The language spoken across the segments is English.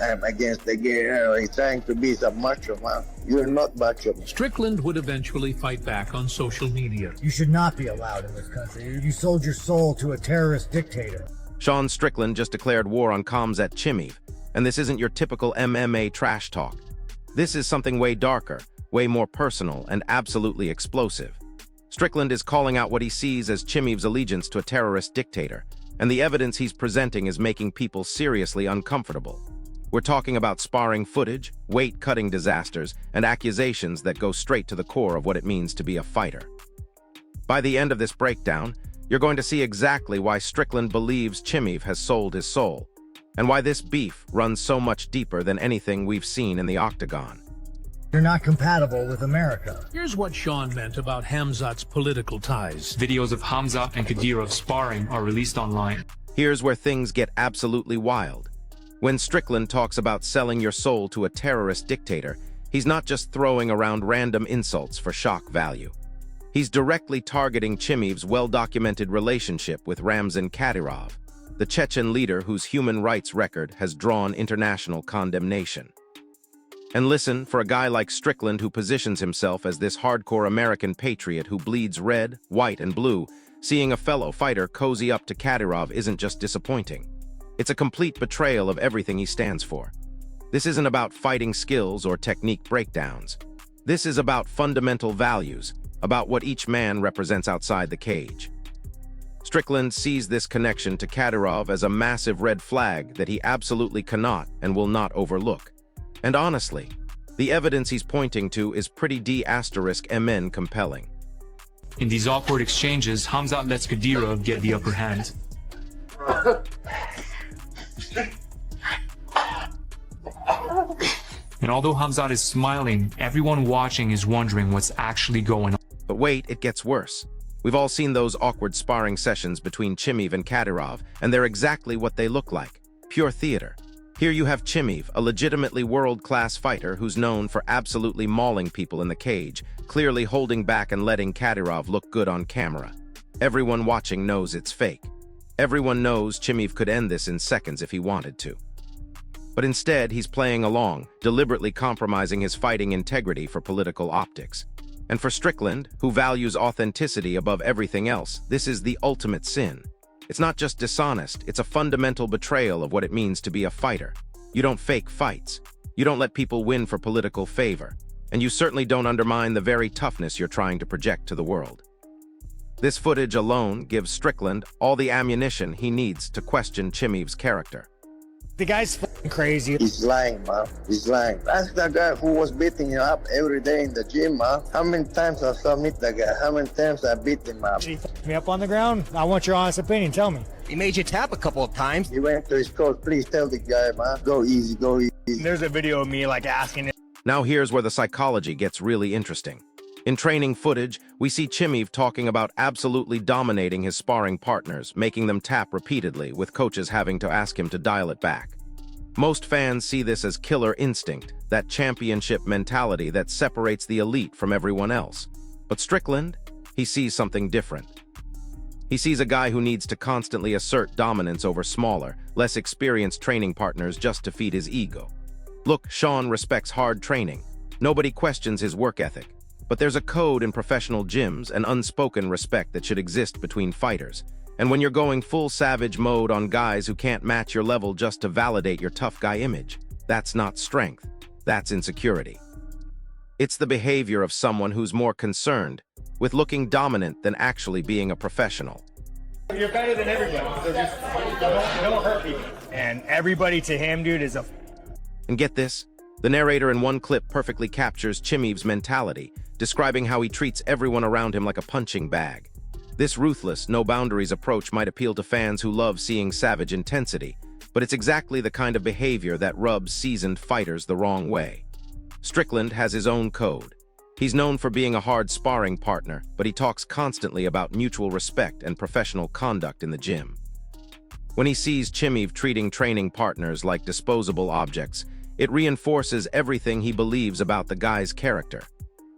I'm against the game. He's trying to be some macho, man. You're not macho. Strickland would eventually fight back on social media. You should not be allowed in this country. You sold your soul to a terrorist dictator. Sean Strickland just declared war on Khamzat Chimaev, and this isn't your typical MMA trash talk. This is something way darker, way more personal, and absolutely explosive. Strickland is calling out what he sees as Chimaev's allegiance to a terrorist dictator, and the evidence he's presenting is making people seriously uncomfortable. We're talking about sparring footage, weight-cutting disasters, and accusations that go straight to the core of what it means to be a fighter. By the end of this breakdown, you're going to see exactly why Strickland believes Chimaev has sold his soul, and why this beef runs so much deeper than anything we've seen in the Octagon. You're not compatible with America. Here's what Sean meant about Khamzat's political ties. Videos of Khamzat and Kadyrov sparring are released online. Here's where things get absolutely wild. When Strickland talks about selling your soul to a terrorist dictator, he's not just throwing around random insults for shock value. He's directly targeting Chimaev's well-documented relationship with Ramzan Kadyrov, the Chechen leader whose human rights record has drawn international condemnation. And listen, for a guy like Strickland who positions himself as this hardcore American patriot who bleeds red, white, and blue, seeing a fellow fighter cozy up to Kadyrov isn't just disappointing. It's a complete betrayal of everything he stands for. This isn't about fighting skills or technique breakdowns. This is about fundamental values, about what each man represents outside the cage. Strickland sees this connection to Kadyrov as a massive red flag that he absolutely cannot and will not overlook. And honestly, the evidence he's pointing to is pretty D***MN compelling. In these awkward exchanges, Khamzat lets Kadyrov get the upper hand. And although Khamzat is smiling, everyone watching is wondering what's actually going on. But wait, it gets worse. We've all seen those awkward sparring sessions between Chimaev and Kadyrov, and they're exactly what they look like. Pure theater. Here you have Chimaev, a legitimately world-class fighter who's known for absolutely mauling people in the cage, clearly holding back and letting Kadyrov look good on camera. Everyone watching knows it's fake. Everyone knows Chimaev could end this in seconds if he wanted to. But instead, he's playing along, deliberately compromising his fighting integrity for political optics. And for Strickland, who values authenticity above everything else, this is the ultimate sin. It's not just dishonest, it's a fundamental betrayal of what it means to be a fighter. You don't fake fights. You don't let people win for political favor. And you certainly don't undermine the very toughness you're trying to project to the world. This footage alone gives Strickland all the ammunition he needs to question Chimaev's character. The guy's fucking crazy. He's lying, man. He's lying. Ask that guy who was beating you up every day in the gym, man. How many times I saw meet that guy? How many times I beat him up? He fucked me up on the ground. I want your honest opinion. Tell me. He made you tap a couple of times. He went to his coach. Please tell the guy, man. Go easy, go easy. There's a video of me like asking him. Now here's where the psychology gets really interesting. In training footage, we see Chimaev talking about absolutely dominating his sparring partners, making them tap repeatedly, with coaches having to ask him to dial it back. Most fans see this as killer instinct, that championship mentality that separates the elite from everyone else. But Strickland, he sees something different. He sees a guy who needs to constantly assert dominance over smaller, less experienced training partners just to feed his ego. Look, Sean respects hard training. Nobody questions his work ethic. But there's a code in professional gyms, an unspoken respect that should exist between fighters. And when you're going full savage mode on guys who can't match your level just to validate your tough guy image, that's not strength, that's insecurity. It's the behavior of someone who's more concerned with looking dominant than actually being a professional. You're better than everybody, so just don't hurt people. And everybody to him, dude, is a... And get this, the narrator in one clip perfectly captures Chimaev's mentality, describing how he treats everyone around him like a punching bag. This ruthless, no-boundaries approach might appeal to fans who love seeing savage intensity, but it's exactly the kind of behavior that rubs seasoned fighters the wrong way. Strickland has his own code. He's known for being a hard sparring partner, but he talks constantly about mutual respect and professional conduct in the gym. When he sees Chimaev treating training partners like disposable objects, it reinforces everything he believes about the guy's character.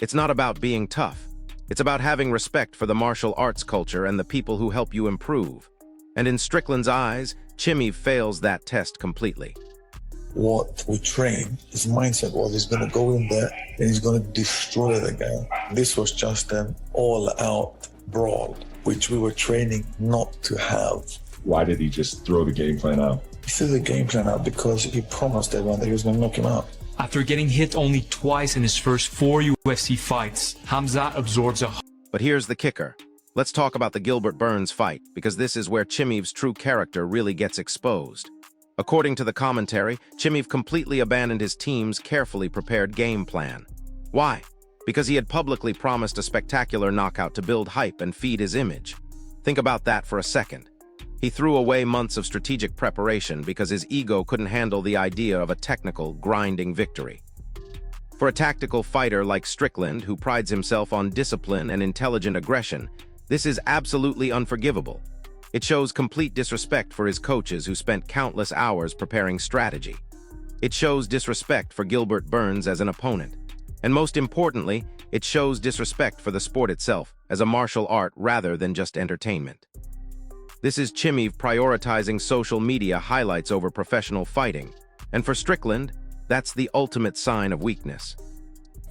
It's not about being tough. It's about having respect for the martial arts culture and the people who help you improve. And in Strickland's eyes, Chimaev fails that test completely. what we trained, his mindset was he's going to go in there and he's going to destroy the guy. This was just an all-out brawl, which we were training not to have. Why did he just throw the game plan out? He threw the game plan out because he promised everyone that he was going to knock him out. After getting hit only twice in his first 4 UFC fights, Khamzat absorbs a... But here's the kicker. Let's talk about the Gilbert Burns fight, because this is where Chimaev's true character really gets exposed. According to the commentary, Chimaev completely abandoned his team's carefully prepared game plan. Why? Because he had publicly promised a spectacular knockout to build hype and feed his image. Think about that for a second. He threw away months of strategic preparation because his ego couldn't handle the idea of a technical, grinding victory. For a tactical fighter like Strickland, who prides himself on discipline and intelligent aggression, this is absolutely unforgivable. It shows complete disrespect for his coaches who spent countless hours preparing strategy. It shows disrespect for Gilbert Burns as an opponent. And most importantly, it shows disrespect for the sport itself as a martial art rather than just entertainment. This is Chimaev prioritizing social media highlights over professional fighting. And for Strickland, that's the ultimate sign of weakness.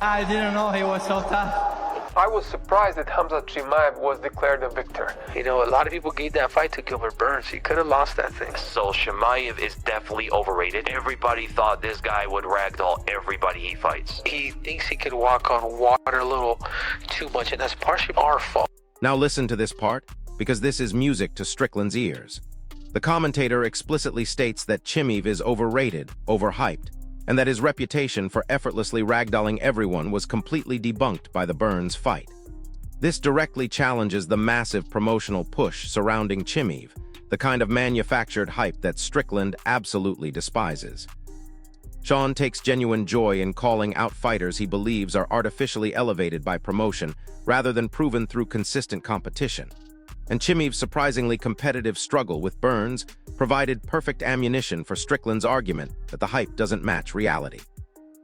I didn't know he was so tough. I was surprised that Khamzat Chimaev was declared the victor. You know, a lot of people gave that fight to Gilbert Burns. He could have lost that thing. So Chimaev is definitely overrated. Everybody thought this guy would ragdoll everybody he fights. He thinks he could walk on water a little too much, and that's partially our fault. Now listen to this part, because this is music to Strickland's ears. The commentator explicitly states that Chimaev is overrated, overhyped, and that his reputation for effortlessly ragdolling everyone was completely debunked by the Burns fight. This directly challenges the massive promotional push surrounding Chimaev, the kind of manufactured hype that Strickland absolutely despises. Sean takes genuine joy in calling out fighters he believes are artificially elevated by promotion rather than proven through consistent competition. And Chimaev's surprisingly competitive struggle with Burns provided perfect ammunition for Strickland's argument that the hype doesn't match reality.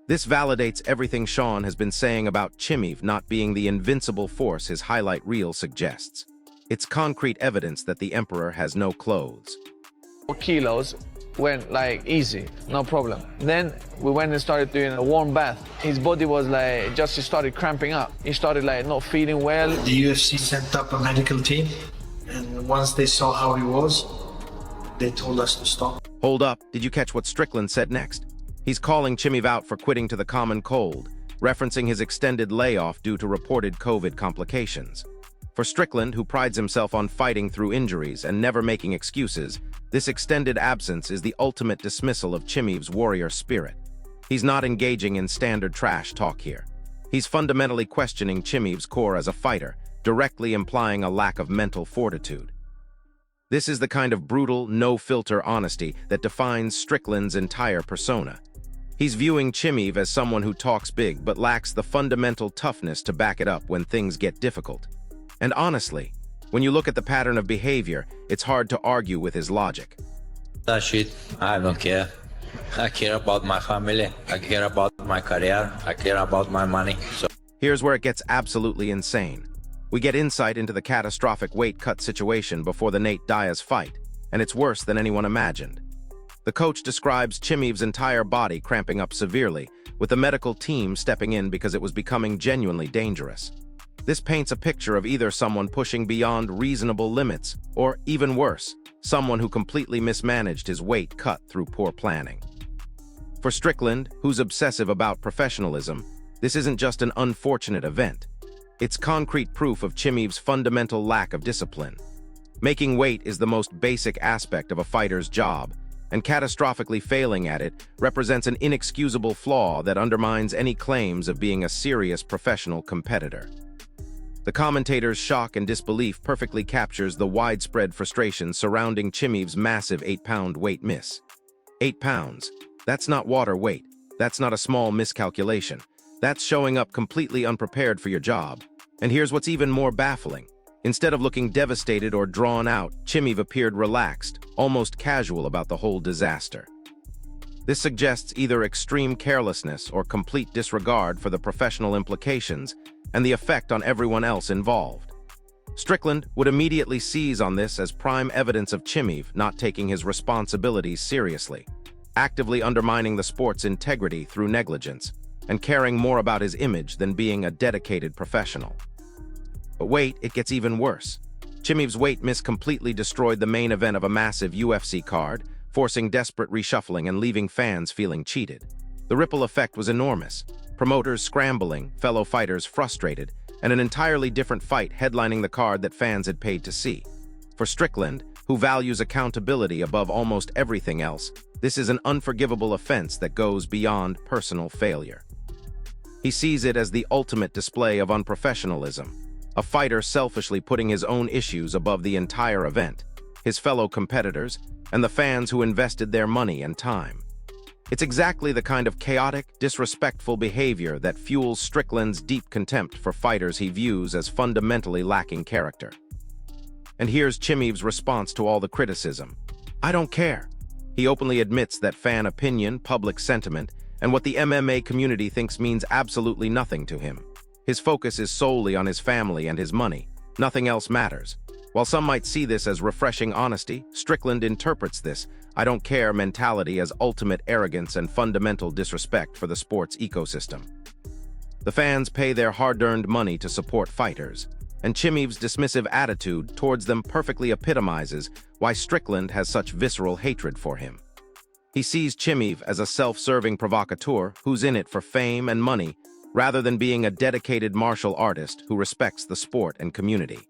This validates everything Sean has been saying about Chimaev not being the invincible force his highlight reel suggests. It's concrete evidence that the Emperor has no clothes. 4 kilos went like easy, no problem. Then we went and started doing a warm bath. His body was like, just started cramping up. He started like not feeling well. The UFC sent up a medical team, and once they saw how he was, they told us to stop. Hold up, did you catch what Strickland said next? He's calling Chimaev out for quitting to the common cold, referencing his extended layoff due to reported COVID complications. For Strickland, who prides himself on fighting through injuries and never making excuses, this extended absence is the ultimate dismissal of Chimaev's warrior spirit. He's not engaging in standard trash talk here. He's fundamentally questioning Chimaev's core as a fighter, directly implying a lack of mental fortitude. This is the kind of brutal, no-filter honesty that defines Strickland's entire persona. He's viewing Chimaev as someone who talks big but lacks the fundamental toughness to back it up when things get difficult. And honestly, when you look at the pattern of behavior, it's hard to argue with his logic. That shit, I don't care. I care about my family, I care about my career, I care about my money. So here's where it gets absolutely insane. We get insight into the catastrophic weight cut situation before the Nate Diaz fight, and it's worse than anyone imagined. The coach describes Chimaev's entire body cramping up severely, with the medical team stepping in because it was becoming genuinely dangerous. This paints a picture of either someone pushing beyond reasonable limits, or, even worse, someone who completely mismanaged his weight cut through poor planning. For Strickland, who's obsessive about professionalism, this isn't just an unfortunate event. It's concrete proof of Chimaev's fundamental lack of discipline. Making weight is the most basic aspect of a fighter's job, and catastrophically failing at it represents an inexcusable flaw that undermines any claims of being a serious professional competitor. The commentator's shock and disbelief perfectly captures the widespread frustration surrounding Chimaev's massive 8-pound weight miss. 8 pounds. That's not water weight. That's not a small miscalculation. That's showing up completely unprepared for your job. And here's what's even more baffling. Instead of looking devastated or drawn out, Chimaev appeared relaxed, almost casual about the whole disaster. This suggests either extreme carelessness or complete disregard for the professional implications and the effect on everyone else involved. Strickland would immediately seize on this as prime evidence of Chimaev not taking his responsibilities seriously. actively undermining the sport's integrity through negligence, and caring more about his image than being a dedicated professional. But wait, it gets even worse. Chimaev's weight miss completely destroyed the main event of a massive UFC card, forcing desperate reshuffling and leaving fans feeling cheated. The ripple effect was enormous. Promoters scrambling, fellow fighters frustrated, and an entirely different fight headlining the card that fans had paid to see. For Strickland, who values accountability above almost everything else, this is an unforgivable offense that goes beyond personal failure. He sees it as the ultimate display of unprofessionalism, a fighter selfishly putting his own issues above the entire event, his fellow competitors, and the fans who invested their money and time. It's exactly the kind of chaotic, disrespectful behavior that fuels Strickland's deep contempt for fighters he views as fundamentally lacking character. And here's Chimaev's response to all the criticism. "I don't care." He openly admits that fan opinion, public sentiment, and what the MMA community thinks means absolutely nothing to him. His focus is solely on his family and his money. Nothing else matters. While some might see this as refreshing honesty, Strickland interprets this "I don't care" mentality as ultimate arrogance and fundamental disrespect for the sport's ecosystem. The fans pay their hard-earned money to support fighters, and Chimaev's dismissive attitude towards them perfectly epitomizes why Strickland has such visceral hatred for him. He sees Chimaev as a self-serving provocateur who's in it for fame and money, rather than being a dedicated martial artist who respects the sport and community.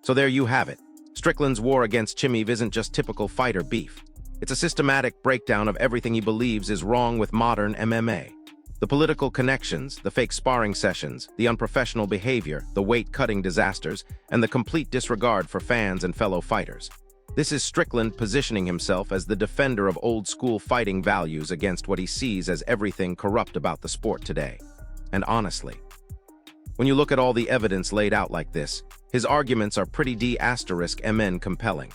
So there you have it. Strickland's war against Chimaev isn't just typical fighter beef. It's a systematic breakdown of everything he believes is wrong with modern MMA. The political connections, the fake sparring sessions, the unprofessional behavior, the weight-cutting disasters, and the complete disregard for fans and fellow fighters. This is Strickland positioning himself as the defender of old-school fighting values against what he sees as everything corrupt about the sport today. And honestly, when you look at all the evidence laid out like this, his arguments are pretty D***MN compelling.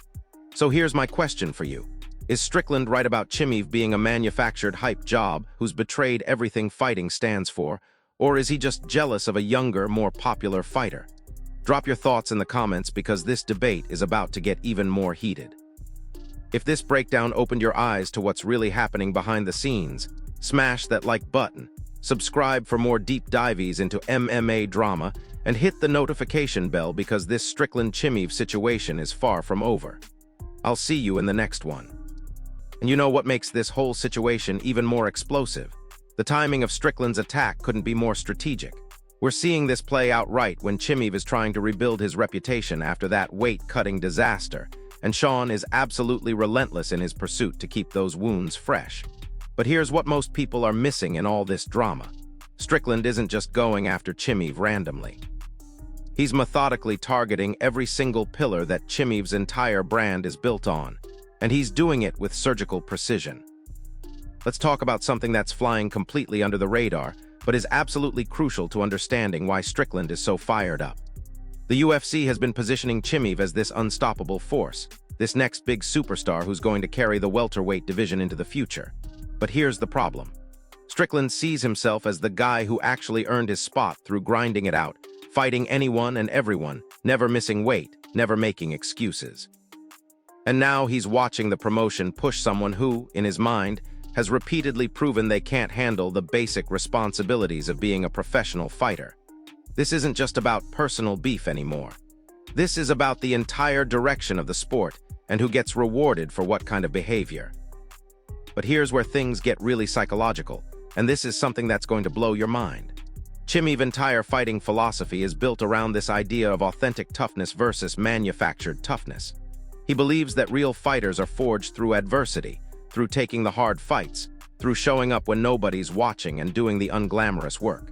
So here's my question for you. Is Strickland right about Chimaev being a manufactured hype job who's betrayed everything fighting stands for, or is he just jealous of a younger, more popular fighter? Drop your thoughts in the comments because this debate is about to get even more heated. If this breakdown opened your eyes to what's really happening behind the scenes, smash that like button, subscribe for more deep dives into MMA drama, and hit the notification bell because this Strickland-Chimaev situation is far from over. I'll see you in the next one. And you know what makes this whole situation even more explosive? The timing of Strickland's attack couldn't be more strategic. We're seeing this play out right when Chimaev is trying to rebuild his reputation after that weight-cutting disaster, and Sean is absolutely relentless in his pursuit to keep those wounds fresh. But here's what most people are missing in all this drama. Strickland isn't just going after Chimaev randomly. He's methodically targeting every single pillar that Chimaev's entire brand is built on, and he's doing it with surgical precision. Let's talk about something that's flying completely under the radar, but is absolutely crucial to understanding why Strickland is so fired up. The UFC has been positioning Chimaev as this unstoppable force, this next big superstar who's going to carry the welterweight division into the future. But here's the problem. Strickland sees himself as the guy who actually earned his spot through grinding it out, fighting anyone and everyone, never missing weight, never making excuses. And now he's watching the promotion push someone who, in his mind, has repeatedly proven they can't handle the basic responsibilities of being a professional fighter. This isn't just about personal beef anymore. This is about the entire direction of the sport and who gets rewarded for what kind of behavior. But here's where things get really psychological, and this is something that's going to blow your mind. Chimaev's entire fighting philosophy is built around this idea of authentic toughness versus manufactured toughness. He believes that real fighters are forged through adversity, through taking the hard fights, through showing up when nobody's watching and doing the unglamorous work.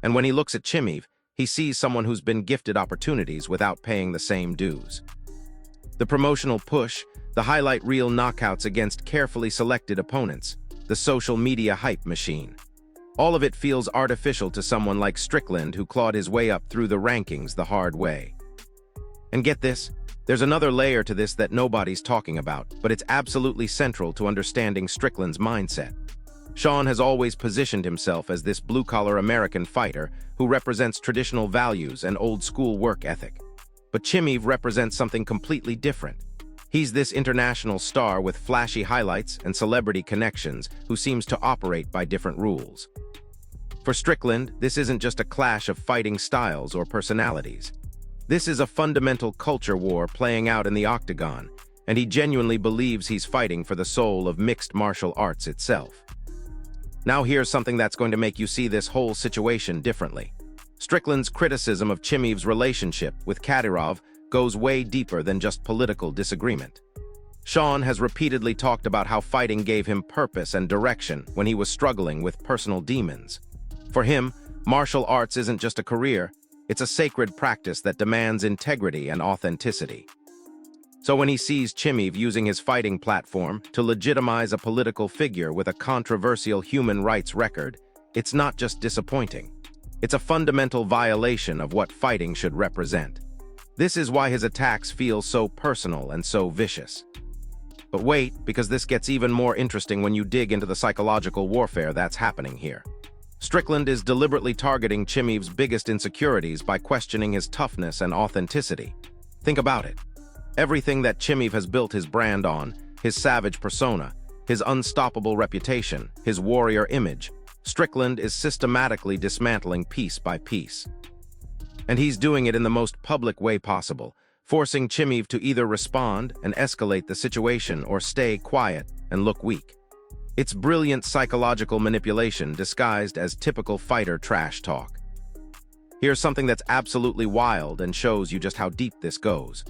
And when he looks at Chimaev, he sees someone who's been gifted opportunities without paying the same dues. The promotional push, the highlight reel knockouts against carefully selected opponents, the social media hype machine. All of it feels artificial to someone like Strickland who clawed his way up through the rankings the hard way. And get this, there's another layer to this that nobody's talking about, but it's absolutely central to understanding Strickland's mindset. Sean has always positioned himself as this blue-collar American fighter who represents traditional values and old-school work ethic. But Chimaev represents something completely different. He's this international star with flashy highlights and celebrity connections who seems to operate by different rules. For Strickland, this isn't just a clash of fighting styles or personalities. This is a fundamental culture war playing out in the Octagon, and he genuinely believes he's fighting for the soul of mixed martial arts itself. Now here's something that's going to make you see this whole situation differently. Strickland's criticism of Chimaev's relationship with Kadyrov goes way deeper than just political disagreement. Sean has repeatedly talked about how fighting gave him purpose and direction when he was struggling with personal demons. For him, martial arts isn't just a career, it's a sacred practice that demands integrity and authenticity. So when he sees Chimaev using his fighting platform to legitimize a political figure with a controversial human rights record, it's not just disappointing. It's a fundamental violation of what fighting should represent. This is why his attacks feel so personal and so vicious. But wait, because this gets even more interesting when you dig into the psychological warfare that's happening here. Strickland is deliberately targeting Chimaev's biggest insecurities by questioning his toughness and authenticity. Think about it. Everything that Chimaev has built his brand on, his savage persona, his unstoppable reputation, his warrior image, Strickland is systematically dismantling piece by piece. And he's doing it in the most public way possible, forcing Chimaev to either respond and escalate the situation or stay quiet and look weak. It's brilliant psychological manipulation disguised as typical fighter trash talk. Here's something that's absolutely wild and shows you just how deep this goes.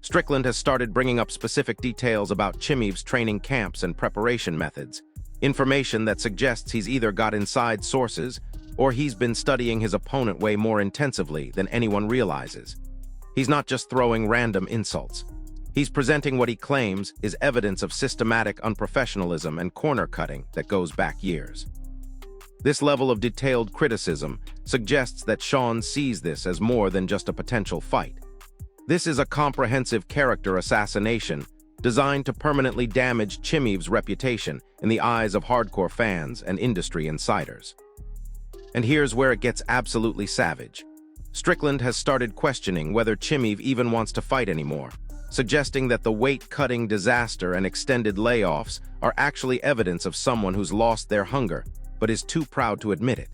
Strickland has started bringing up specific details about Chimaev's training camps and preparation methods, information that suggests he's either got inside sources or he's been studying his opponent way more intensively than anyone realizes. He's not just throwing random insults. He's presenting what he claims is evidence of systematic unprofessionalism and corner-cutting that goes back years. This level of detailed criticism suggests that Sean sees this as more than just a potential fight. This is a comprehensive character assassination designed to permanently damage Chimaev's reputation in the eyes of hardcore fans and industry insiders. And here's where it gets absolutely savage. Strickland has started questioning whether Chimaev even wants to fight anymore, suggesting that the weight-cutting disaster and extended layoffs are actually evidence of someone who's lost their hunger, but is too proud to admit it.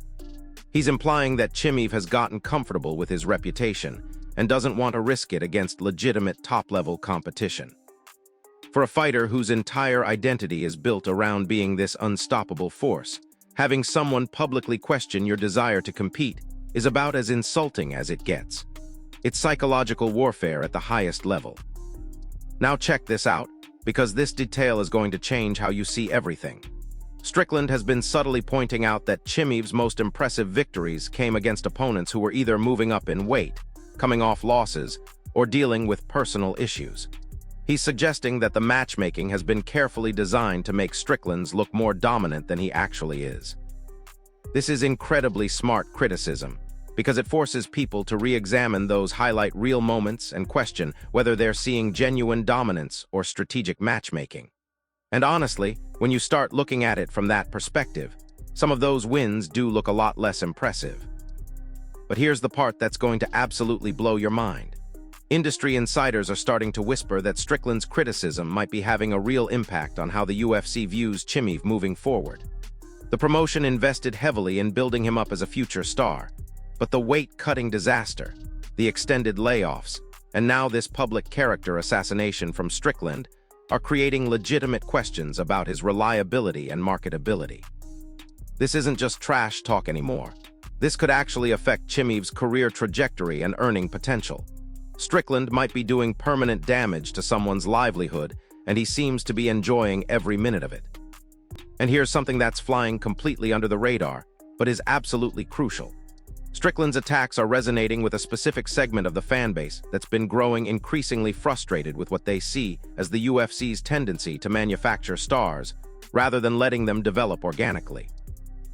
He's implying that Chimaev has gotten comfortable with his reputation and doesn't want to risk it against legitimate top-level competition. For a fighter whose entire identity is built around being this unstoppable force, having someone publicly question your desire to compete is about as insulting as it gets. It's psychological warfare at the highest level. Now check this out, because this detail is going to change how you see everything. Strickland has been subtly pointing out that Chimaev's most impressive victories came against opponents who were either moving up in weight, coming off losses, or dealing with personal issues. He's suggesting that the matchmaking has been carefully designed to make Strickland's look more dominant than he actually is. This is incredibly smart criticism, because it forces people to re-examine those highlight real moments and question whether they're seeing genuine dominance or strategic matchmaking. And honestly, when you start looking at it from that perspective, some of those wins do look a lot less impressive. But here's the part that's going to absolutely blow your mind. Industry insiders are starting to whisper that Strickland's criticism might be having a real impact on how the UFC views Chimaev moving forward. The promotion invested heavily in building him up as a future star, but the weight-cutting disaster, the extended layoffs, and now this public character assassination from Strickland are creating legitimate questions about his reliability and marketability. This isn't just trash talk anymore. This could actually affect Chimaev's career trajectory and earning potential. Strickland might be doing permanent damage to someone's livelihood, and he seems to be enjoying every minute of it. And here's something that's flying completely under the radar, but is absolutely crucial. Strickland's attacks are resonating with a specific segment of the fan base that's been growing increasingly frustrated with what they see as the UFC's tendency to manufacture stars, rather than letting them develop organically.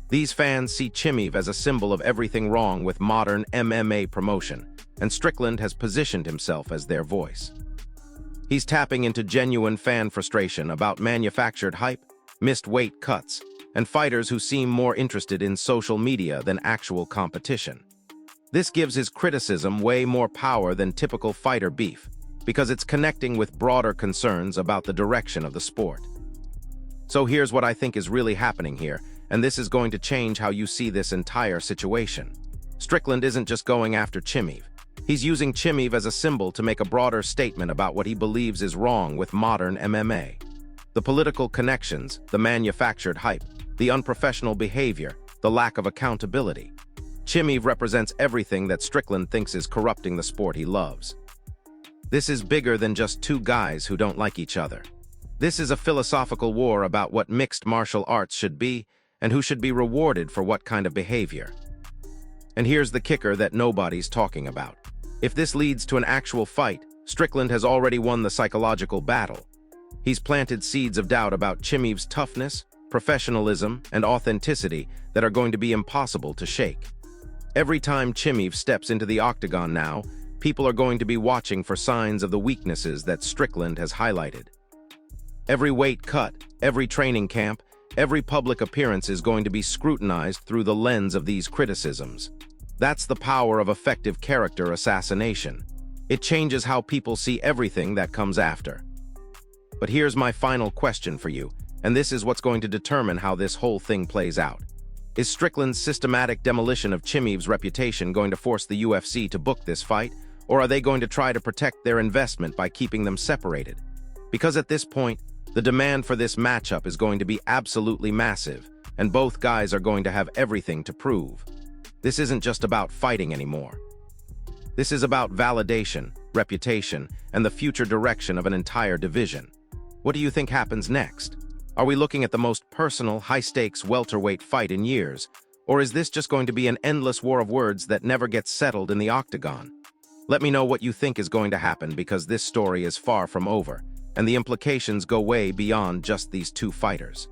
These fans see Chimaev as a symbol of everything wrong with modern MMA promotion, and Strickland has positioned himself as their voice. He's tapping into genuine fan frustration about manufactured hype, missed weight cuts, and fighters who seem more interested in social media than actual competition. This gives his criticism way more power than typical fighter beef, because it's connecting with broader concerns about the direction of the sport. So here's what I think is really happening here, and this is going to change how you see this entire situation. Strickland isn't just going after Chimaev. He's using Chimaev as a symbol to make a broader statement about what he believes is wrong with modern MMA. The political connections, the manufactured hype, the unprofessional behavior, the lack of accountability. Chimaev represents everything that Strickland thinks is corrupting the sport he loves. This is bigger than just two guys who don't like each other. This is a philosophical war about what mixed martial arts should be and who should be rewarded for what kind of behavior. And here's the kicker that nobody's talking about. If this leads to an actual fight, Strickland has already won the psychological battle. He's planted seeds of doubt about Chimaev's toughness, professionalism, and authenticity that are going to be impossible to shake. Every time Chimaev steps into the octagon now, people are going to be watching for signs of the weaknesses that Strickland has highlighted. Every weight cut, every training camp, every public appearance is going to be scrutinized through the lens of these criticisms. That's the power of effective character assassination. It changes how people see everything that comes after. But here's my final question for you, and this is what's going to determine how this whole thing plays out. Is Strickland's systematic demolition of Chimaev's reputation going to force the UFC to book this fight, or are they going to try to protect their investment by keeping them separated? Because at this point, the demand for this matchup is going to be absolutely massive, and both guys are going to have everything to prove. This isn't just about fighting anymore. This is about validation, reputation, and the future direction of an entire division. What do you think happens next? Are we looking at the most personal, high-stakes welterweight fight in years, or is this just going to be an endless war of words that never gets settled in the octagon? Let me know what you think is going to happen, because this story is far from over, and the implications go way beyond just these two fighters.